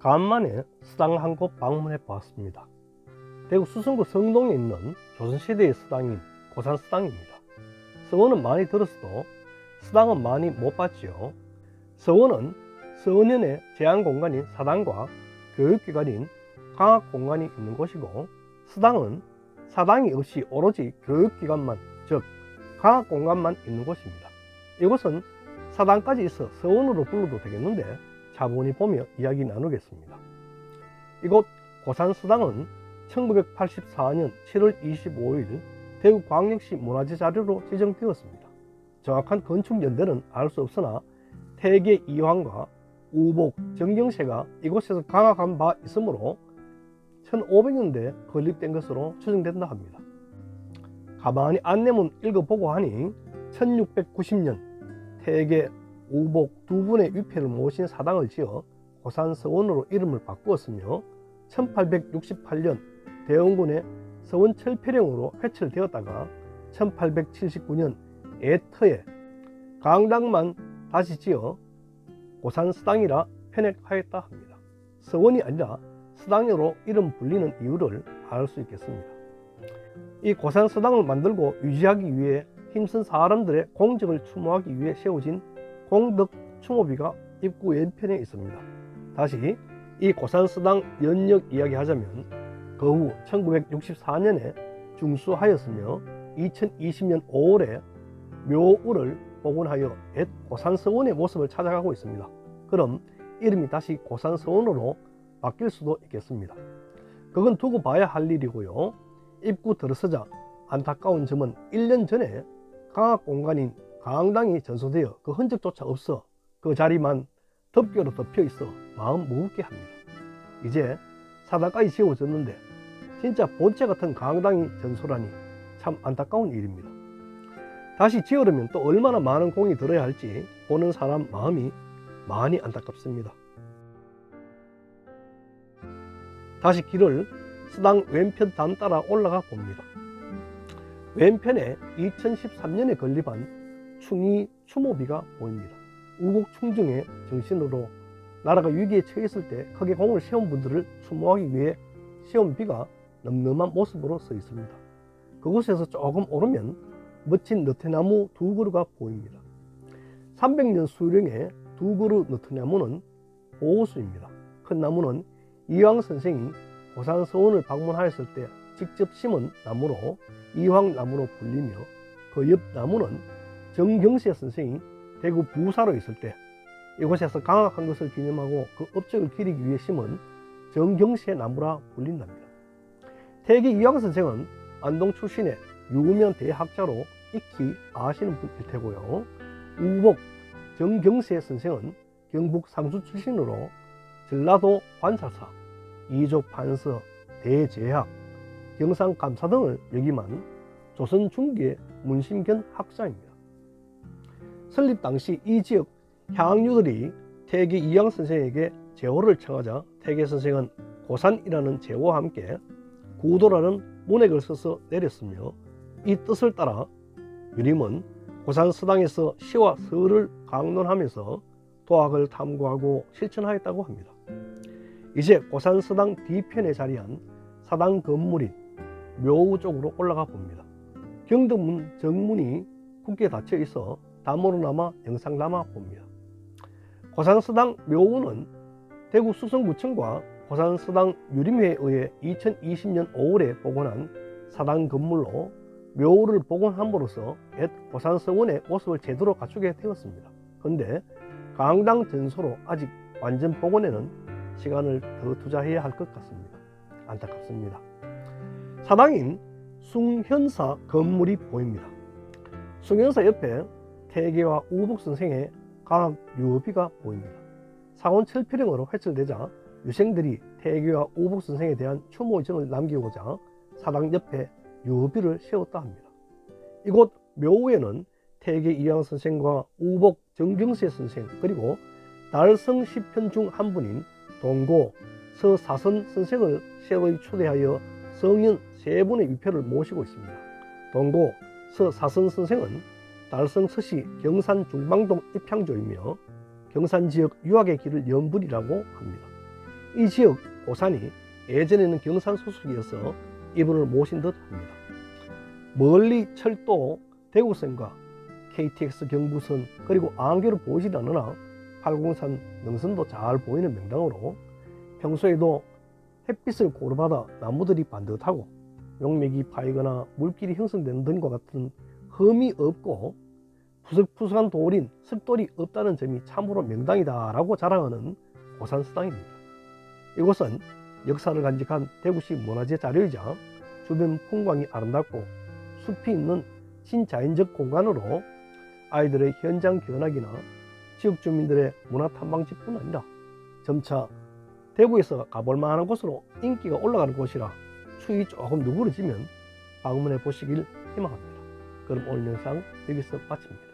간만에 수당 한 곳 방문해 보았습니다. 대구 수성구 성동에 있는 조선시대의 수당인 고산수당입니다. 서원은 많이 들었어도 수당은 많이 못 봤지요. 서원은 서원현의 제한공간인 사당과 교육기관인 강학공간이 있는 곳이고, 수당은 사당이 없이 오로지 교육기관만, 즉 강학공간만 있는 곳입니다. 이곳은 사당까지 있어 서원으로 불러도 되겠는데 차분히 보며 이야기 나누겠습니다. 이곳 고산수당은 1984년 7월 25일 대구광역시 문화재 자료로 지정되었습니다. 정확한 건축 연대는 알 수 없으나 태계 이황과 우복, 정경세가 이곳에서 강학한 바 있으므로 1500년대에 건립된 것으로 추정된다 합니다. 가만히 안내문 읽어보고 하니 1690년 태계, 우복 두 분의 위패를 모신 사당을 지어 고산서원으로 이름을 바꾸었으며 1868년 대원군의 서원철폐령으로 회철되었다가 1879년 애터에 강당만 다시 지어 고산수당이라 편액하였다 합니다. 서원이 아니라 수당으로 이름 불리는 이유를 알 수 있겠습니다. 이 고산수당을 만들고 유지하기 위해 힘쓴 사람들의 공적을 추모하기 위해 세워진 공덕추모비가 입구 왼편에 있습니다. 다시 이 고산수당 연역 이야기하자면 그 후 1964년에 중수하였으며 2020년 5월에 묘우를 복원하여 옛 고산서원의 모습을 찾아가고 있습니다. 그럼 이름이 다시 고산서원으로 바뀔 수도 있겠습니다. 그건 두고 봐야 할 일이고요. 입구 들어서자 안타까운 점은 1년 전에 강학공간인 강당이 전소되어 그 흔적조차 없어 그 자리만 덮개로 덮여 있어 마음 무겁게 합니다. 이제 사당까지 지어졌는데 진짜 본체 같은 강당이 전소라니 참 안타까운 일입니다. 다시 지으려면 또 얼마나 많은 공이 들어야 할지 보는 사람 마음이 많이 안타깝습니다. 다시 길을 수당 왼편 단 따라 올라가 봅니다. 왼편에 2013년에 건립한 충이 추모비가 보입니다. 우국 충정의 정신으로 나라가 위기에 처했을 때 크게 공을 세운 분들을 추모하기 위해 세운 비가 늠름한 모습으로 서 있습니다. 그곳에서 조금 오르면 멋진 너태나무 두 그루가 보입니다. 300년 수령의 두 그루 너태나무는 보호수입니다. 큰 나무는 이황 선생이 고산서원을 방문하였을 때 직접 심은 나무로 이황나무로 불리며, 그 옆 나무는 정경세 선생이 대구 부사로 있을 때 이곳에서 강학한 것을 기념하고 그 업적을 기리기 위해 심은 정경세 나무라 불린답니다. 태계 이황 선생은 안동 출신의 유명 대학자로 익히 아시는 분일 테고요. 우복 정경세 선생은 경북 상주 출신으로 전라도 관사사, 이족 판서, 대제학, 경상감사 등을 역임한 조선 중기의 문심견 학자입니다. 설립 당시 이 지역 향유들이 태계 이황 선생에게 제호를 청하자 태계 선생은 고산이라는 제호와 함께 구도라는 문액을 써서 내렸으며, 이 뜻을 따라 유림은 고산수당에서 시와 서를 강론하면서 도학을 탐구하고 실천하였다고 합니다. 이제 고산수당 뒤편에 자리한 사당 건물인 묘우 쪽으로 올라가 봅니다. 경덕문 정문이 굳게 닫혀 있어 담으로나마 영상 남아 봅니다. 고산수당 묘우는 대구 수성구청과 고산수당 유림회에 의해 2020년 5월에 복원한 사당 건물로 묘우를 복원함으로써 옛 고산서원의 모습을 제대로 갖추게 되었습니다. 그런데 강당 전소로 아직 완전 복원에는 시간을 더 투자해야 할 것 같습니다. 안타깝습니다. 사당인 숭현사 건물이 보입니다. 숭현사 옆에 태계와 우복 선생의 강학 유비가 보입니다. 사원철폐령으로 회철되자 유생들이 태계와 우복 선생에 대한 추모의정을 남기고자 사당 옆에 유비를 세웠다 합니다. 이곳 묘우에는 태계 이황 선생과 우복 정경세 선생, 그리고 달성 10편 중 한 분인 동고 서사선 선생을 새로이 초대하여 성인 세 분의 위패를 모시고 있습니다. 동고 서사선 선생은 달성 서시 경산 중방동 입향조이며 경산 지역 유학의 길을 연 분이라고 합니다. 이 지역 고산이 예전에는 경상 소속이어서 이분을 모신 듯 합니다. 멀리 철도 대구선과 KTX 경부선 그리고 안개로 보이지 않으나 팔공산 능선도 잘 보이는 명당으로 평소에도 햇빛을 고루받아 나무들이 반듯하고 용맥이 파이거나 물길이 형성되는 등과 같은 흠이 없고 푸석푸석한 돌인 습돌이 없다는 점이 참으로 명당이다 라고 자랑하는 고산수당입니다. 이곳은 역사를 간직한 대구시 문화재 자료이자 주변 풍광이 아름답고 숲이 있는 신자연적 공간으로 아이들의 현장 견학이나 지역 주민들의 문화 탐방지뿐 아니라 점차 대구에서 가볼 만한 곳으로 인기가 올라가는 곳이라 추위 조금 누그러지면 방문해 보시길 희망합니다. 그럼 오늘 영상 여기서 마칩니다.